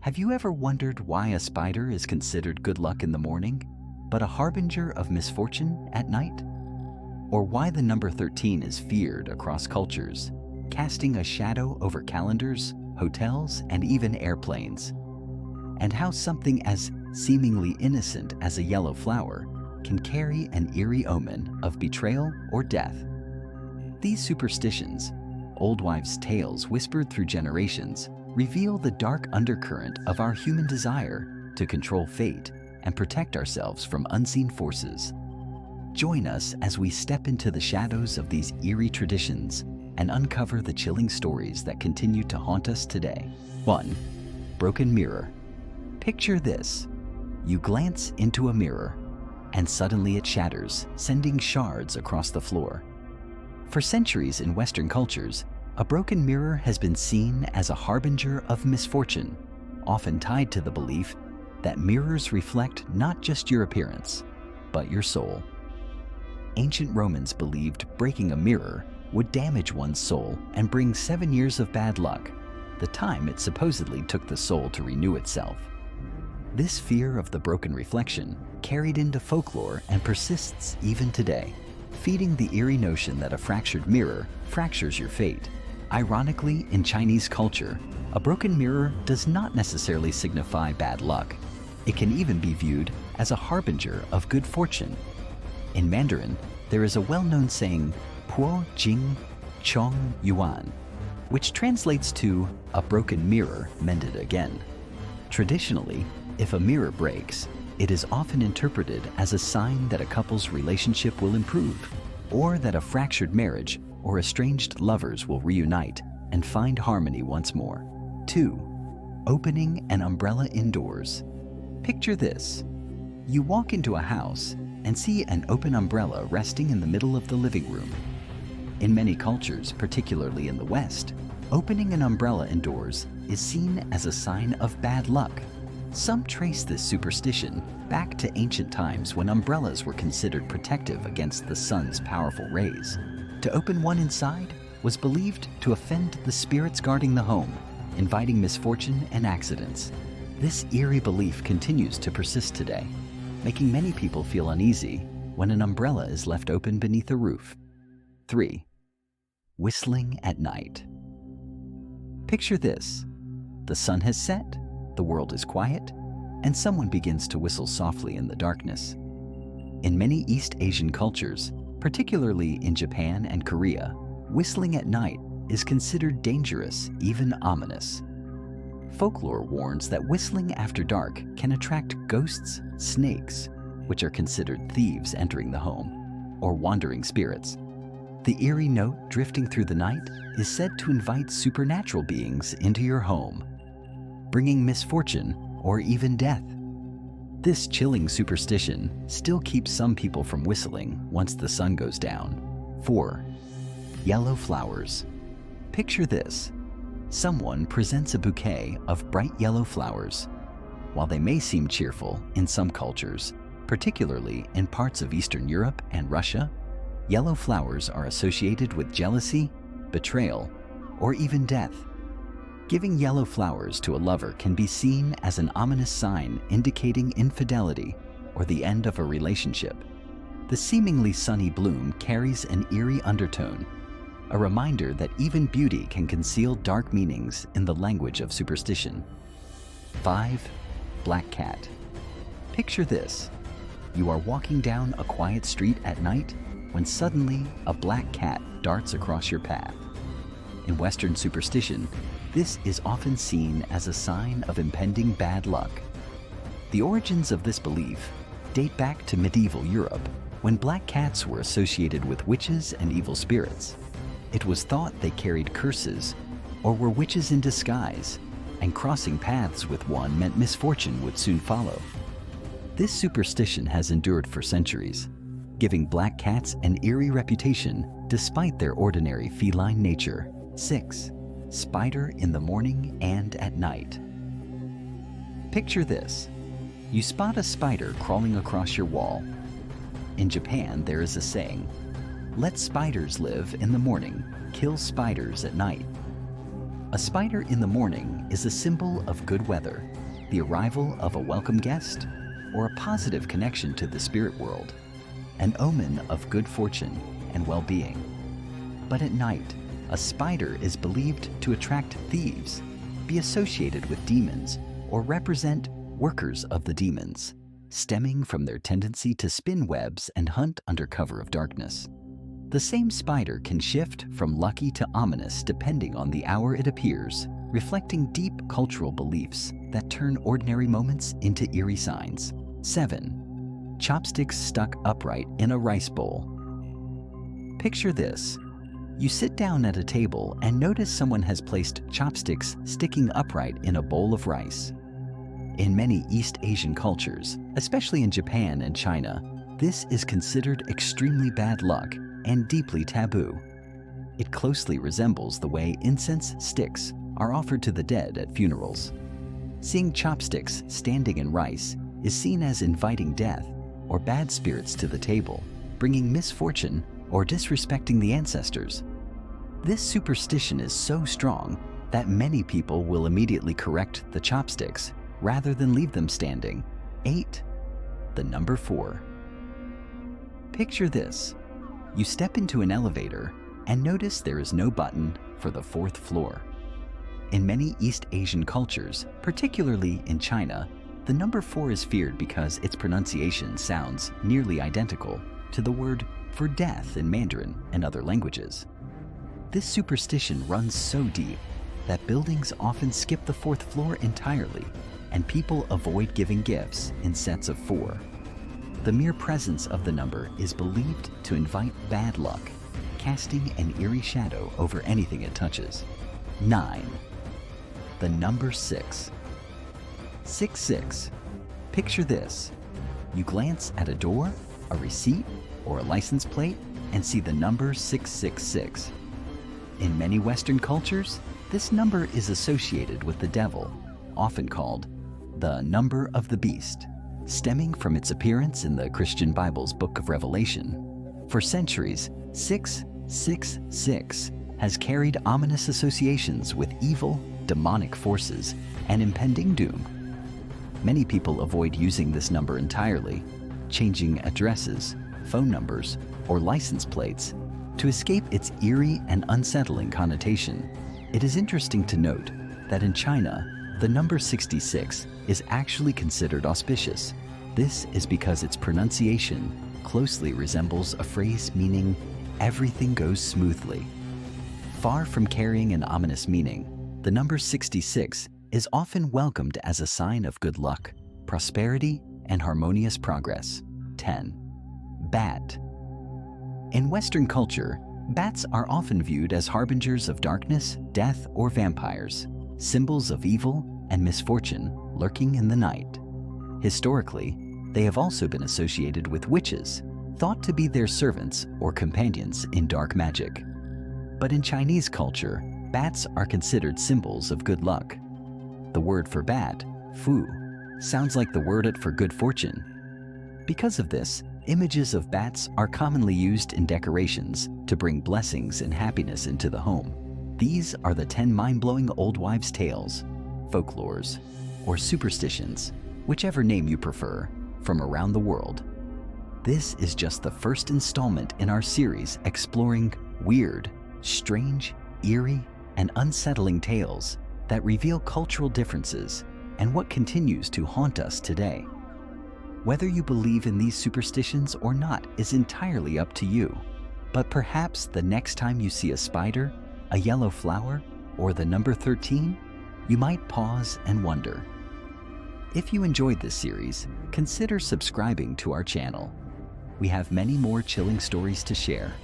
Have you ever wondered why a spider is considered good luck in the morning, but a harbinger of misfortune at night? Or why the number 13 is feared across cultures, casting a shadow over calendars, hotels, and even airplanes? And how something as seemingly innocent as a yellow flower can carry an eerie omen of betrayal or death. These superstitions, old wives' tales whispered through generations, reveal the dark undercurrent of our human desire to control fate and protect ourselves from unseen forces. Join us as we step into the shadows of these eerie traditions and uncover the chilling stories that continue to haunt us today. 1. Broken mirror. Picture this. You glance into a mirror, and suddenly it shatters, sending shards across the floor. For centuries in Western cultures, a broken mirror has been seen as a harbinger of misfortune, often tied to the belief that mirrors reflect not just your appearance, but your soul. Ancient Romans believed breaking a mirror would damage one's soul and bring 7 years of bad luck, the time it supposedly took the soul to renew itself. This fear of the broken reflection carried into folklore and persists even today, feeding the eerie notion that a fractured mirror fractures your fate. Ironically, in Chinese culture, a broken mirror does not necessarily signify bad luck. It can even be viewed as a harbinger of good fortune. In Mandarin, there is a well-known saying, "Po Jing Chong Yuan," which translates to "a broken mirror mended again." Traditionally, if a mirror breaks, it is often interpreted as a sign that a couple's relationship will improve, or that a fractured marriage or estranged lovers will reunite and find harmony once more. 2. Opening an umbrella indoors. Picture this. You walk into a house and see an open umbrella resting in the middle of the living room. In many cultures, particularly in the West, opening an umbrella indoors is seen as a sign of bad luck. Some trace this superstition back to ancient times when umbrellas were considered protective against the sun's powerful rays. To open one inside was believed to offend the spirits guarding the home, inviting misfortune and accidents. This eerie belief continues to persist today, making many people feel uneasy when an umbrella is left open beneath a roof. 3. Whistling at night. Picture this. The sun has set, the world is quiet, and someone begins to whistle softly in the darkness. In many East Asian cultures, particularly in Japan and Korea, whistling at night is considered dangerous, even ominous. Folklore warns that whistling after dark can attract ghosts, snakes, which are considered thieves entering the home, or wandering spirits. The eerie note drifting through the night is said to invite supernatural beings into your home, bringing misfortune or even death. This chilling superstition still keeps some people from whistling once the sun goes down. 4. Yellow flowers. Picture this. Someone presents a bouquet of bright yellow flowers. While they may seem cheerful in some cultures, particularly in parts of Eastern Europe and Russia, yellow flowers are associated with jealousy, betrayal, or even death. Giving yellow flowers to a lover can be seen as an ominous sign indicating infidelity or the end of a relationship. The seemingly sunny bloom carries an eerie undertone, a reminder that even beauty can conceal dark meanings in the language of superstition. 5. Black cat. Picture this. You are walking down a quiet street at night when suddenly a black cat darts across your path. In Western superstition, this is often seen as a sign of impending bad luck. The origins of this belief date back to medieval Europe, when black cats were associated with witches and evil spirits. It was thought they carried curses or were witches in disguise, and crossing paths with one meant misfortune would soon follow. This superstition has endured for centuries, giving black cats an eerie reputation despite their ordinary feline nature. 6. Spider in the morning and at night. Picture this. You spot a spider crawling across your wall. In Japan, there is a saying, "Let spiders live in the morning, kill spiders at night." A spider in the morning is a symbol of good weather, the arrival of a welcome guest, or a positive connection to the spirit world, an omen of good fortune and well-being. But at night, a spider is believed to attract thieves, be associated with demons, or represent workers of the demons, stemming from their tendency to spin webs and hunt under cover of darkness. The same spider can shift from lucky to ominous depending on the hour it appears, reflecting deep cultural beliefs that turn ordinary moments into eerie signs. 7. Chopsticks stuck upright in a rice bowl. Picture this. You sit down at a table and notice someone has placed chopsticks sticking upright in a bowl of rice. In many East Asian cultures, especially in Japan and China, this is considered extremely bad luck and deeply taboo. It closely resembles the way incense sticks are offered to the dead at funerals. Seeing chopsticks standing in rice is seen as inviting death or bad spirits to the table, bringing misfortune or disrespecting the ancestors. This superstition is so strong that many people will immediately correct the chopsticks rather than leave them standing. 8. The number 4. Picture this. You step into an elevator and notice there is no button for the 4th floor. In many East Asian cultures, particularly in China, the number 4 is feared because its pronunciation sounds nearly identical to the word for death in Mandarin and other languages. This superstition runs so deep that buildings often skip the 4th floor entirely, and people avoid giving gifts in sets of 4. The mere presence of the number is believed to invite bad luck, casting an eerie shadow over anything it touches. 9. The number 6. 666. Picture this. You glance at a door, a receipt, or a license plate and see the number 666. In many Western cultures, this number is associated with the devil, often called the number of the beast, stemming from its appearance in the Christian Bible's Book of Revelation. For centuries, 666 has carried ominous associations with evil, demonic forces, and impending doom. Many people avoid using this number entirely, changing addresses, phone numbers, or license plates to escape its eerie and unsettling connotation. It is interesting to note that in China, the number 66 is actually considered auspicious. This is because its pronunciation closely resembles a phrase meaning everything goes smoothly. Far from carrying an ominous meaning, the number 66 is often welcomed as a sign of good luck, prosperity, and harmonious progress. 10. Bat. In Western culture, bats are often viewed as harbingers of darkness, death, or vampires, symbols of evil and misfortune lurking in the night. Historically, they have also been associated with witches, thought to be their servants or companions in dark magic. But in Chinese culture, bats are considered symbols of good luck. The word for bat, fu, sounds like the word for good fortune. Because of this, images of bats are commonly used in decorations to bring blessings and happiness into the home. These are the 10 mind-blowing old wives' tales, folklores, or superstitions, whichever name you prefer, from around the world. This is just the first installment in our series exploring weird, strange, eerie, and unsettling tales that reveal cultural differences and what continues to haunt us today. Whether you believe in these superstitions or not is entirely up to you, but perhaps the next time you see a spider, a yellow flower, or the number 13, you might pause and wonder. If you enjoyed this series, consider subscribing to our channel. We have many more chilling stories to share.